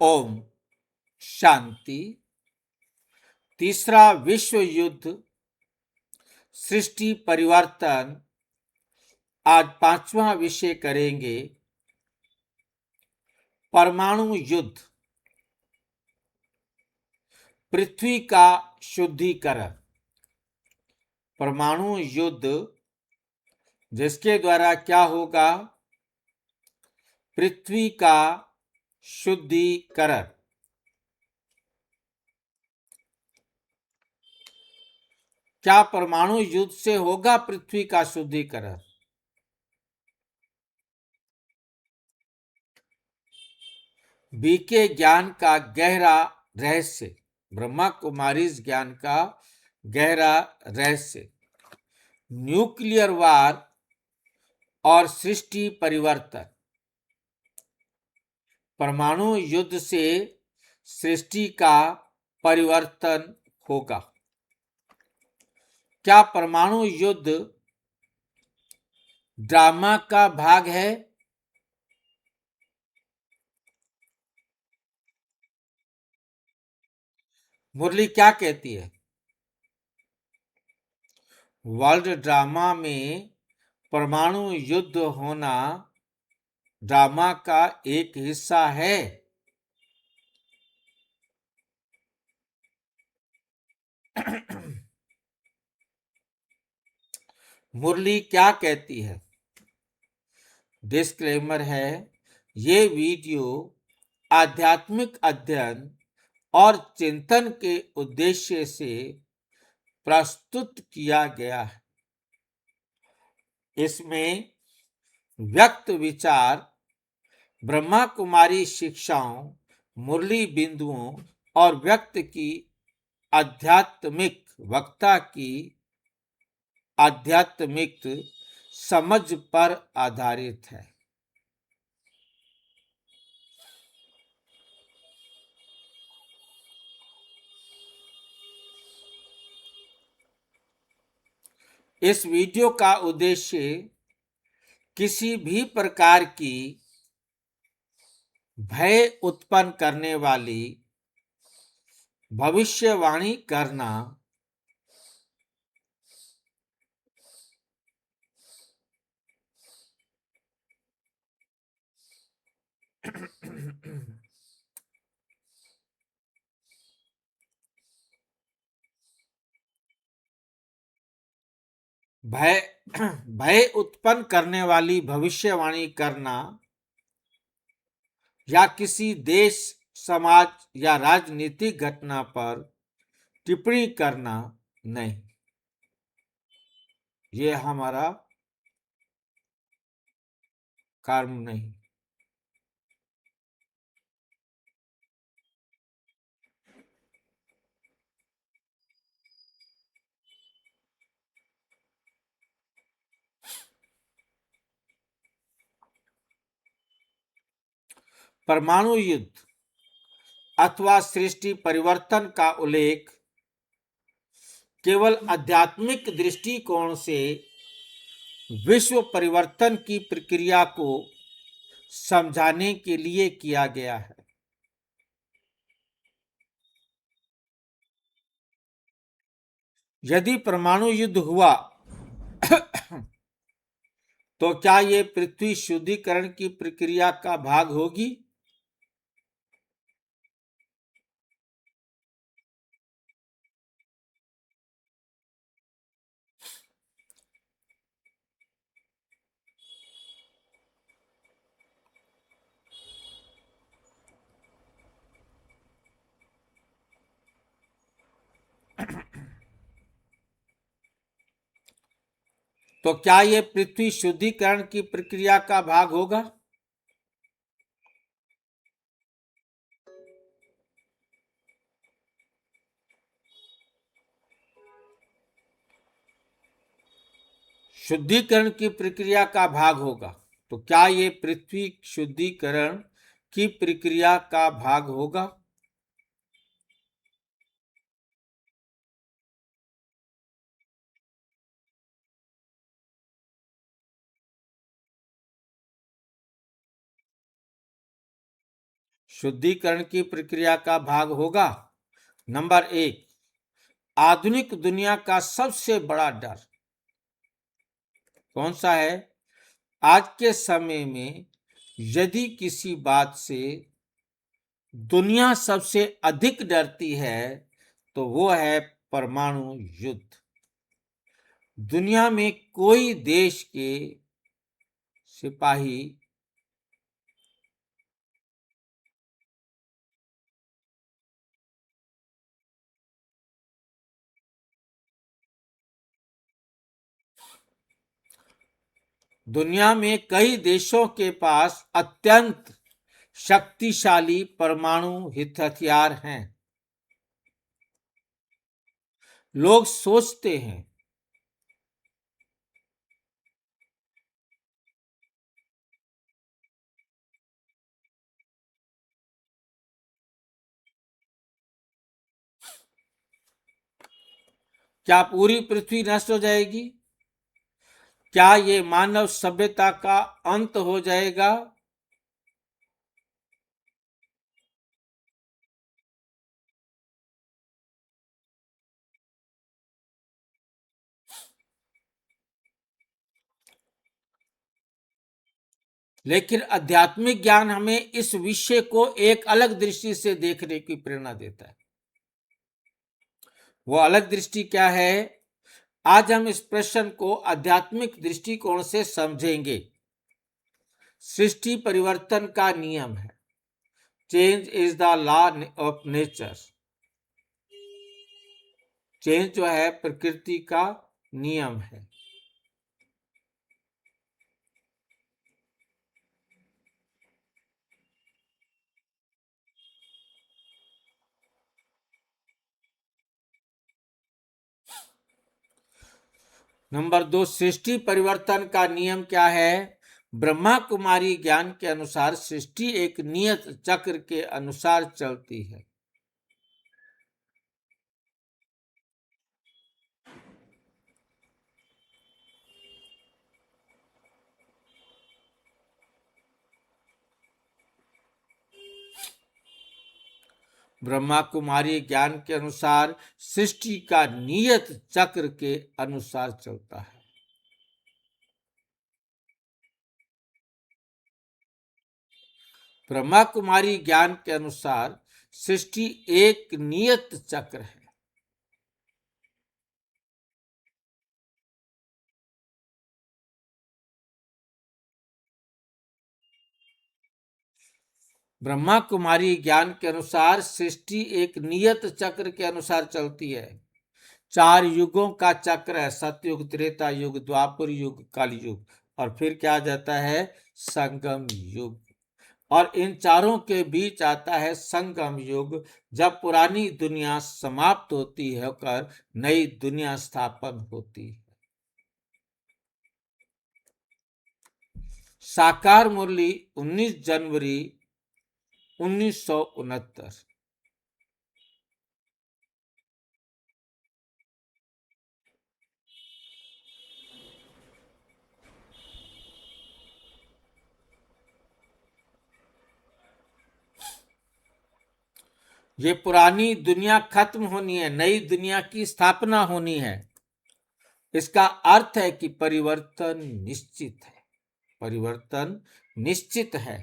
ओम शांति। तीसरा विश्व युद्ध सृष्टि परिवर्तन। आज पांचवा विषय करेंगे परमाणु युद्ध, पृथ्वी का शुद्धिकरण। परमाणु युद्ध जिसके द्वारा क्या होगा? पृथ्वी का शुद्धिकरण। क्या परमाणु युद्ध से होगा पृथ्वी का शुद्धिकरण? बीके ज्ञान का गहरा रहस्य, ब्रह्मा कुमारी ज्ञान का गहरा रहस्य, न्यूक्लियर वार और सृष्टि परिवर्तन। परमाणु युद्ध से सृष्टि का परिवर्तन होगा। क्या परमाणु युद्ध ड्रामा का भाग है? मुरली क्या कहती है? वर्ल्ड ड्रामा में परमाणु युद्ध होना ड्रामा का एक हिस्सा है। मुरली क्या कहती है? डिस्क्लेमर है, ये वीडियो आध्यात्मिक अध्ययन और चिंतन के उद्देश्य से प्रस्तुत किया गया है। इसमें व्यक्त विचार, ब्रह्मा कुमारी शिक्षाओं, मुरली बिंदुओं और व्यक्त की आध्यात्मिक वक्ता की आध्यात्मिक समझ पर आधारित है। इस वीडियो का उद्देश्य किसी भी प्रकार की भय उत्पन्न करने वाली भविष्यवाणी करना, भय भय उत्पन्न करने वाली भविष्यवाणी करना या किसी देश, समाज या राजनीतिक घटना पर टिप्पणी करना नहीं। ये हमारा कर्म नहीं। परमाणु युद्ध अथवा सृष्टि परिवर्तन का उल्लेख केवल आध्यात्मिक दृष्टिकोण से विश्व परिवर्तन की प्रक्रिया को समझाने के लिए किया गया है। यदि परमाणु युद्ध हुआ तो क्या ये पृथ्वी शुद्धिकरण की प्रक्रिया का भाग होगी? तो क्या ये पृथ्वी शुद्धिकरण की प्रक्रिया का भाग होगा? शुद्धिकरण की प्रक्रिया का भाग होगा। तो क्या ये पृथ्वी शुद्धिकरण की प्रक्रिया का भाग होगा? शुद्धिकरण की प्रक्रिया का भाग होगा। नंबर 1, आधुनिक दुनिया का सबसे बड़ा डर कौन सा है? आज के समय में यदि किसी बात से दुनिया सबसे अधिक डरती है तो वो है परमाणु युद्ध। दुनिया में कोई देश के सिपाही दुनिया में कई देशों के पास अत्यंत शक्तिशाली परमाणु हथियार हैं। लोग सोचते हैं क्या पूरी पृथ्वी नष्ट हो जाएगी? क्या ये मानव सभ्यता का अंत हो जाएगा? लेकिन आध्यात्मिक ज्ञान हमें इस विषय को एक अलग दृष्टि से देखने की प्रेरणा देता है। वो अलग दृष्टि क्या है? आज हम इस प्रश्न को आध्यात्मिक दृष्टिकोण से समझेंगे। सृष्टि परिवर्तन का नियम है। Change is the law of nature. Change जो है प्रकृति का नियम है। नंबर 2, सृष्टि परिवर्तन का नियम क्या है? ब्रह्मा कुमारी ज्ञान के अनुसार सृष्टि एक नियत चक्र के अनुसार चलती है। ब्रह्मा कुमारी ज्ञान के अनुसार सृष्टि का नियत चक्र के अनुसार चलता है। ब्रह्मा कुमारी ज्ञान के अनुसार सृष्टि एक नियत चक्र है। ब्रह्मा कुमारी ज्ञान के अनुसार सृष्टि एक नियत चक्र के अनुसार चलती है। 4 युगों का चक्र है, सतयुग, त्रेता युग, द्वापर युग, कलयुग, और फिर क्या आ जाता है? संगम युग। और इन चारों के बीच आता है संगम युग, जब पुरानी दुनिया समाप्त होती है होकर नई दुनिया स्थापन होती है। साकार मुरली 19 जनवरी 1969। ये पुरानी दुनिया खत्म होनी है, नई दुनिया की स्थापना होनी है। इसका अर्थ है कि परिवर्तन निश्चित है। परिवर्तन निश्चित है,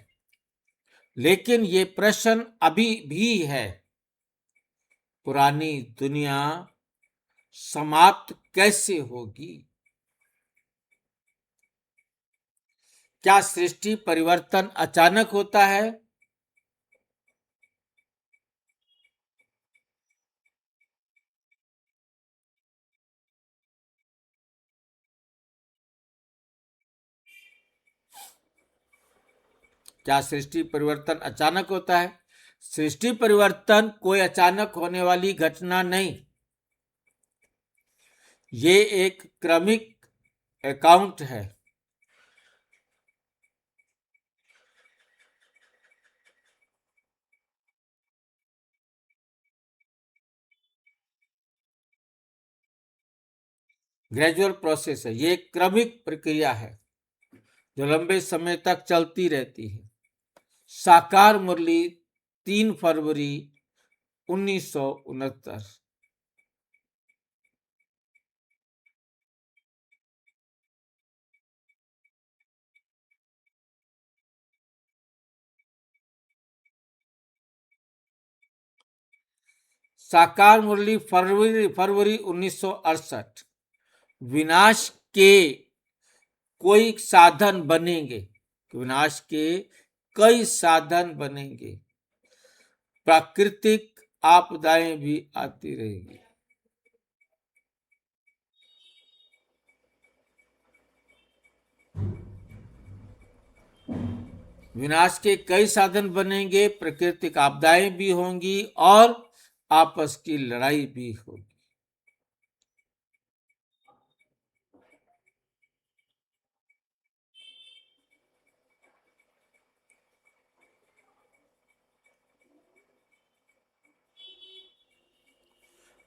लेकिन ये प्रश्न अभी भी है, पुरानी दुनिया समाप्त कैसे होगी? क्या सृष्टि परिवर्तन अचानक होता है? क्या सृष्टि परिवर्तन अचानक होता है? सृष्टि परिवर्तन कोई अचानक होने वाली घटना नहीं। ये एक क्रमिक अकाउंट है। ग्रेजुअल प्रोसेस है। ये एक क्रमिक प्रक्रिया है जो लंबे समय तक चलती रहती है। साकार मुरली 3 फरवरी 1969। साकार मुरली फरवरी 1968। विनाश के कोई साधन बनेंगे, विनाश के कई साधन बनेंगे, प्राकृतिक आपदाएं भी आती रहेंगी। विनाश के कई साधन बनेंगे, प्राकृतिक आपदाएं भी होंगी और आपस की लड़ाई भी होगी।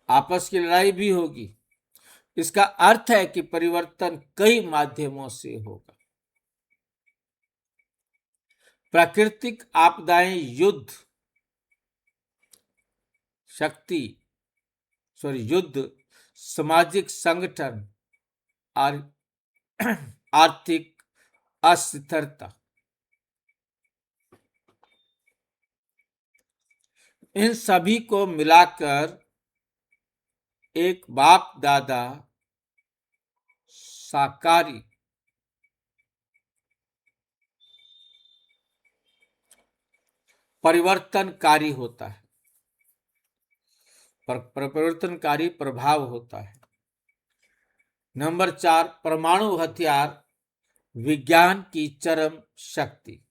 आपस की लड़ाई भी होगी। इसका अर्थ है कि परिवर्तन कई माध्यमों से होगा। प्राकृतिक आपदाएं, युद्ध, शक्ति युद्ध, सामाजिक संगठन, आर्थिक अस्थिरता, इन सभी को मिलाकर एक बाप दादा साकारी परिवर्तनकारी होता है, परिवर्तनकारी प्रभाव होता है। नंबर 4, परमाणु हथियार विज्ञान की चरम शक्ति।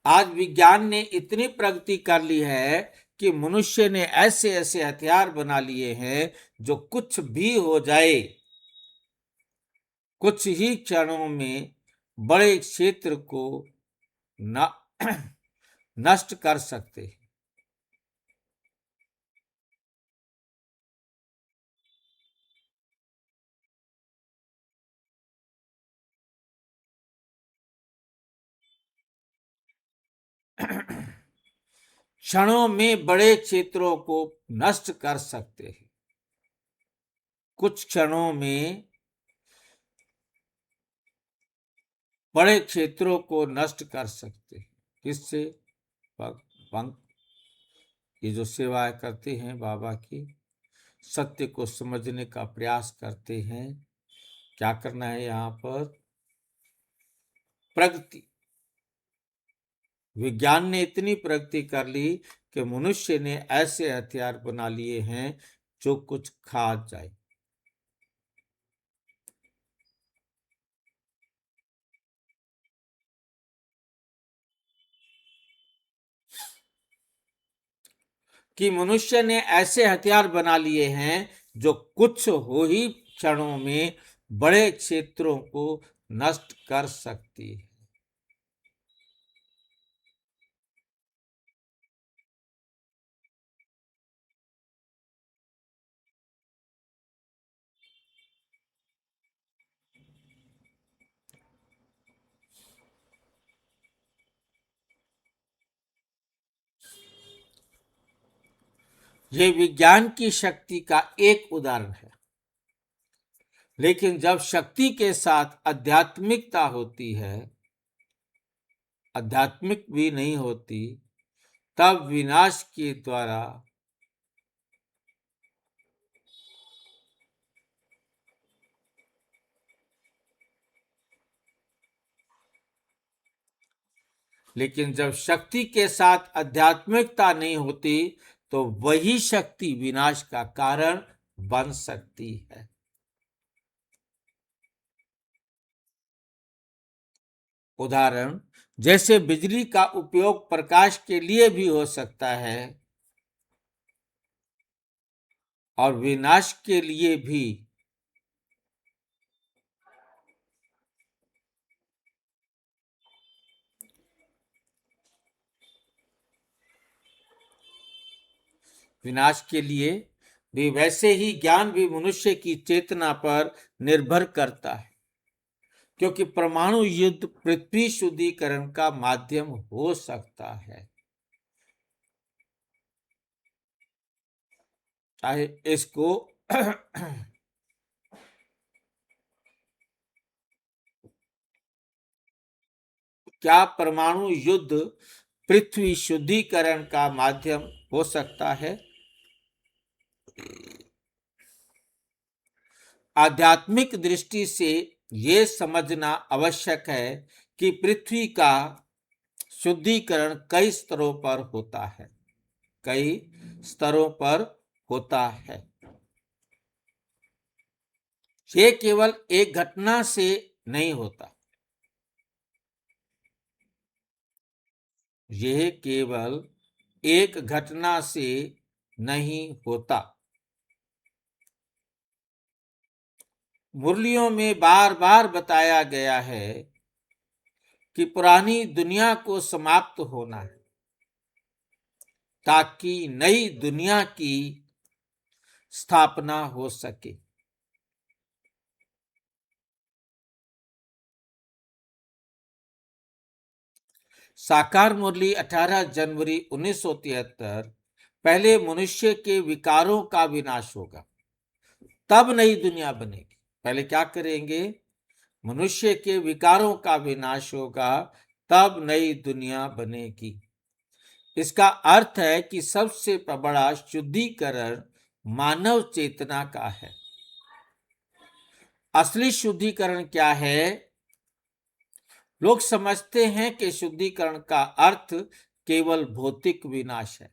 आज विज्ञान ने इतनी प्रगति कर ली है कि मनुष्य ने ऐसे ऐसे हथियार बना लिए हैं जो कुछ भी हो जाए, कुछ ही क्षणों में बड़े क्षेत्र को नष्ट कर सकते हैं। क्षणों में बड़े क्षेत्रों को नष्ट कर सकते हैं। कुछ क्षणों में बड़े क्षेत्रों को नष्ट कर सकते हैं। किससे? ये जो सेवाएं करते हैं बाबा की, सत्य को समझने का प्रयास करते हैं। क्या करना है यहाँ पर? प्रगति। विज्ञान ने इतनी प्रगति कर ली कि मनुष्य ने ऐसे हथियार बना लिए हैं जो कुछ खा जाए। कि मनुष्य ने ऐसे हथियार बना लिए हैं जो कुछ हो ही क्षणों में बड़े क्षेत्रों को नष्ट कर सकती है। ये विज्ञान की शक्ति का एक उदाहरण है। लेकिन जब शक्ति के साथ आध्यात्मिकता होती है, आध्यात्मिक भी नहीं होती, तब विनाश के द्वारा लेकिन जब शक्ति के साथ आध्यात्मिकता नहीं होती तो वही शक्ति विनाश का कारण बन सकती है। उदाहरण, जैसे बिजली का उपयोग प्रकाश के लिए भी हो सकता है और विनाश के लिए भी। विनाश के लिए भी वैसे ही ज्ञान भी मनुष्य की चेतना पर निर्भर करता है, क्योंकि परमाणु युद्ध पृथ्वी शुद्धिकरण का माध्यम हो सकता है। चाहे इसको क्या परमाणु युद्ध पृथ्वी शुद्धिकरण का माध्यम हो सकता है? आध्यात्मिक दृष्टि से ये समझना आवश्यक है कि पृथ्वी का शुद्धिकरण कई स्तरों पर होता है, कई स्तरों पर होता है। ये केवल एक घटना से नहीं होता, यह केवल एक घटना से नहीं होता। मुरलियों में बार बार बताया गया है कि पुरानी दुनिया को समाप्त होना है ताकि नई दुनिया की स्थापना हो सके। साकार मुरली 18 जनवरी 1973। पहले मनुष्य के विकारों का विनाश होगा, तब नई दुनिया बनेगी। पहले क्या करेंगे? मनुष्य के विकारों का विनाश होगा, तब नई दुनिया बनेगी। इसका अर्थ है कि सबसे बड़ा शुद्धिकरण मानव चेतना का है। असली शुद्धिकरण क्या है? लोग समझते हैं कि शुद्धिकरण का अर्थ केवल भौतिक विनाश है,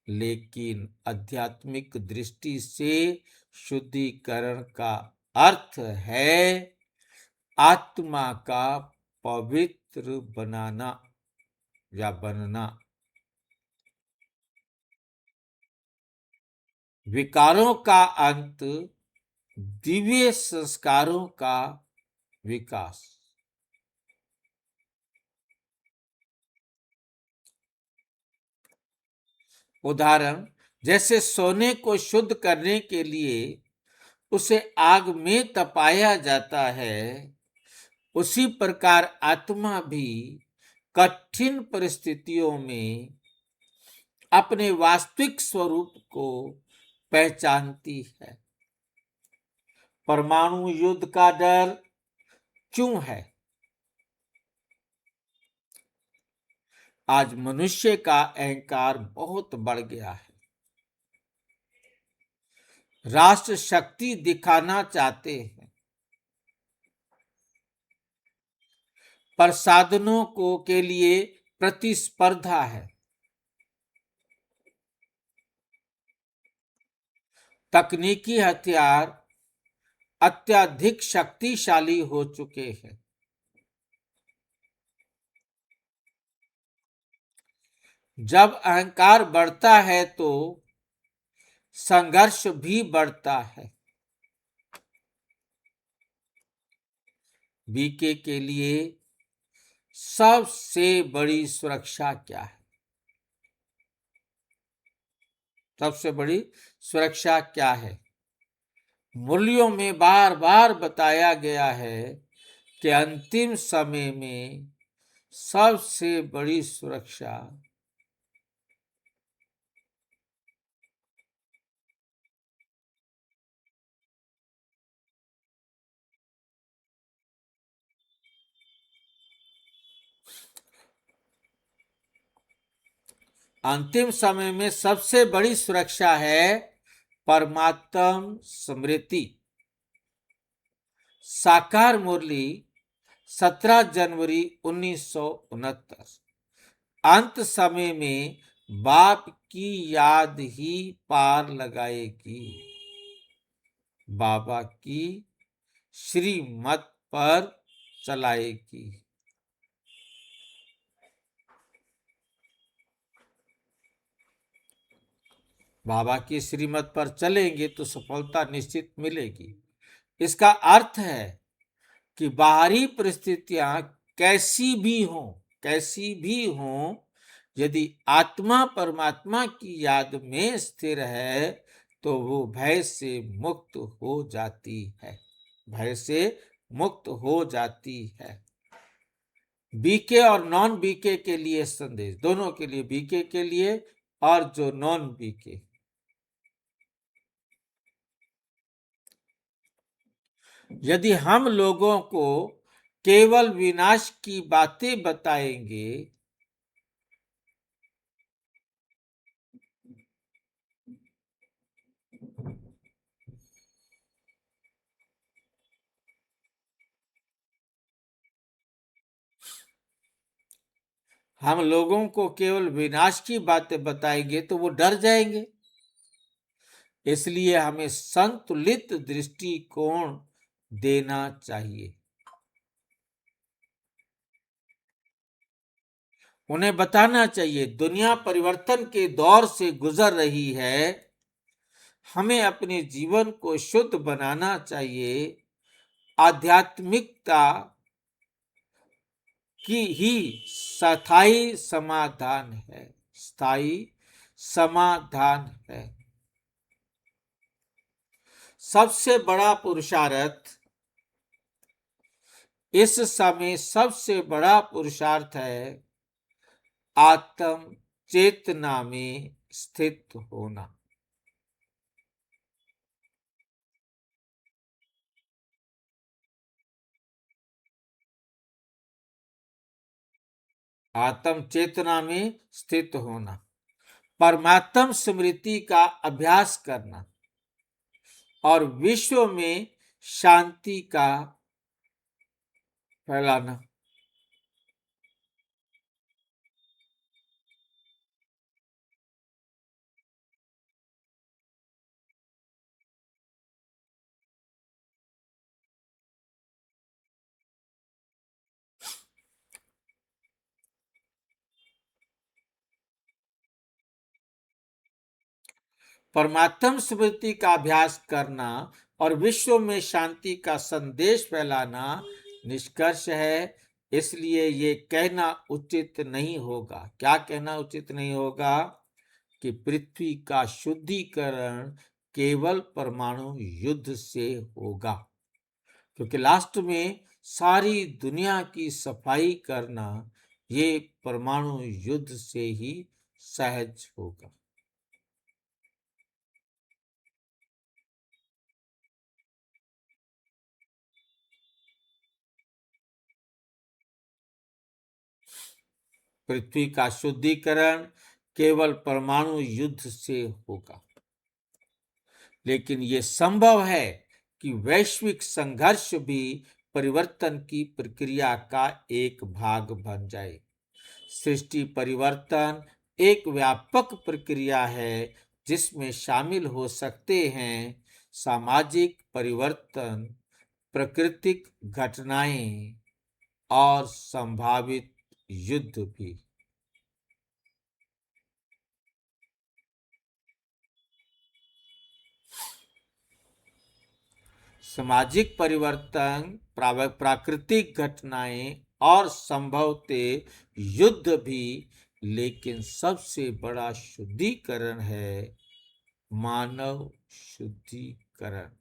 लेकिन आध्यात्मिक दृष्टि से शुद्धिकरण का अर्थ है आत्मा का पवित्र बनाना या बनना। विकारों का अंत, दिव्य संस्कारों का विकास। उदाहरण, जैसे सोने को शुद्ध करने के लिए उसे आग में तपाया जाता है, उसी प्रकार आत्मा भी कठिन परिस्थितियों में अपने वास्तविक स्वरूप को पहचानती है। परमाणु युद्ध का डर क्यों है? आज मनुष्य का अहंकार बहुत बढ़ गया है। राष्ट्र शक्ति दिखाना चाहते हैं, पर साधनों को के लिए प्रतिस्पर्धा है। तकनीकी हथियार अत्यधिक शक्तिशाली हो चुके हैं। जब अहंकार बढ़ता है तो संघर्ष भी बढ़ता है। बीके के लिए सबसे बड़ी सुरक्षा क्या है? सबसे बड़ी सुरक्षा क्या है? मूल्यों में बार बार बताया गया है कि अंतिम समय में सबसे बड़ी सुरक्षा अंतिम समय में सबसे बड़ी सुरक्षा है परमात्म स्मृति। साकार मुरली 17 जनवरी 1969। अंत समय में बाप की याद ही पार लगाएगी, बाबा की श्रीमत पर चलाएगी। बाबा की श्रीमत पर चलेंगे तो सफलता निश्चित मिलेगी। इसका अर्थ है कि बाहरी परिस्थितियां कैसी भी हों, यदि आत्मा परमात्मा की याद में स्थिर है तो वो भय से मुक्त हो जाती है, भय से मुक्त हो जाती है। बीके और नॉन बीके के लिए संदेश, दोनों के लिए, बीके के लिए और जो नॉन बीके। यदि हम लोगों को केवल विनाश की बातें बताएंगे हम लोगों को केवल विनाश की बातें बताएंगे तो वो डर जाएंगे। इसलिए हमें संतुलित दृष्टिकोण देना चाहिए। उन्हें बताना चाहिए दुनिया परिवर्तन के दौर से गुजर रही है, हमें अपने जीवन को शुद्ध बनाना चाहिए। आध्यात्मिकता की ही स्थायी समाधान है, स्थायी समाधान है। सबसे बड़ा पुरुषार्थ इस समय, सबसे बड़ा पुरुषार्थ है आत्म चेतना में स्थित होना। आत्म चेतना में स्थित होना, परमात्म स्मृति का अभ्यास करना और विश्व में शांति का फैलाना। परमात्म स्मृति का अभ्यास करना और विश्व में शांति का संदेश फैलाना निष्कर्ष है। इसलिए ये कहना उचित नहीं होगा, क्या कहना उचित नहीं होगा, कि पृथ्वी का शुद्धिकरण केवल परमाणु युद्ध से होगा, क्योंकि लास्ट में सारी दुनिया की सफाई करना ये परमाणु युद्ध से ही सहज होगा। पृथ्वी का शुद्धिकरण केवल परमाणु युद्ध से होगा, लेकिन यह संभव है कि वैश्विक संघर्ष भी परिवर्तन की प्रक्रिया का एक भाग बन जाए। सृष्टि परिवर्तन एक व्यापक प्रक्रिया है जिसमें शामिल हो सकते हैं सामाजिक परिवर्तन, प्राकृतिक घटनाएं और संभावित युद्ध भी। सामाजिक परिवर्तन, प्राकृतिक घटनाएं और संभवतः युद्ध भी, लेकिन सबसे बड़ा शुद्धिकरण है मानव शुद्धिकरण।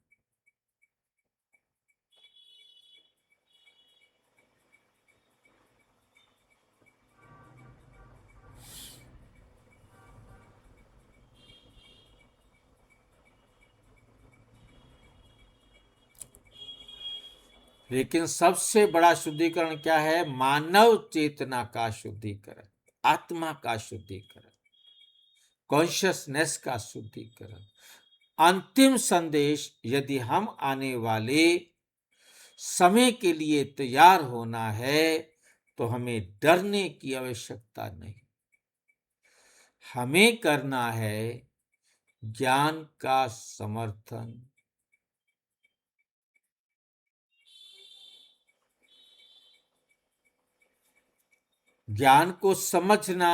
लेकिन सबसे बड़ा शुद्धिकरण क्या है? मानव चेतना का शुद्धिकरण, आत्मा का शुद्धिकरण, कॉन्शियसनेस का शुद्धिकरण। अंतिम संदेश, यदि हम आने वाले समय के लिए तैयार होना है तो हमें डरने की आवश्यकता नहीं, हमें करना है ज्ञान का समर्थन। ज्ञान को समझना,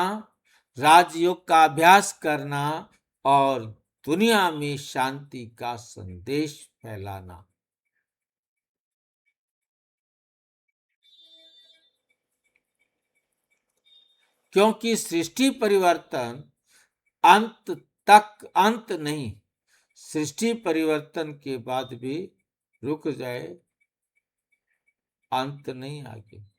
राजयोग का अभ्यास करना और दुनिया में शांति का संदेश फैलाना। क्योंकि सृष्टि परिवर्तन अंत तक अंत नहीं, सृष्टि परिवर्तन के बाद भी रुक जाए, अंत नहीं आगे।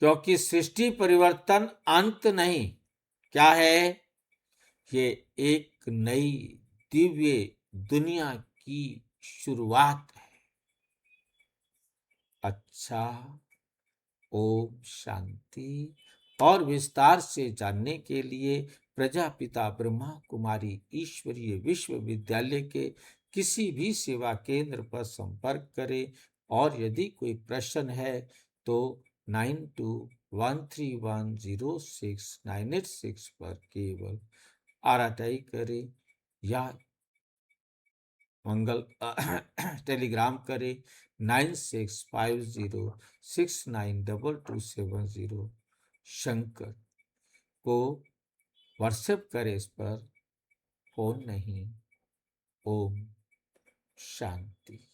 क्योंकि सृष्टि परिवर्तन अंत नहीं, क्या है? ये एक नई दिव्य दुनिया की शुरुआत है। अच्छा, ओम शांति। और विस्तार से जानने के लिए प्रजापिता ब्रह्मा कुमारी ईश्वरीय विश्वविद्यालय के किसी भी सेवा केंद्र पर संपर्क करें। और यदि कोई प्रश्न है तो 9213106986 पर केवल आरटीआई करें या मंगल टेलीग्राम करें 9650692270। शंकर को व्हाट्सएप करें, इस पर फोन नहीं। ओम शांति।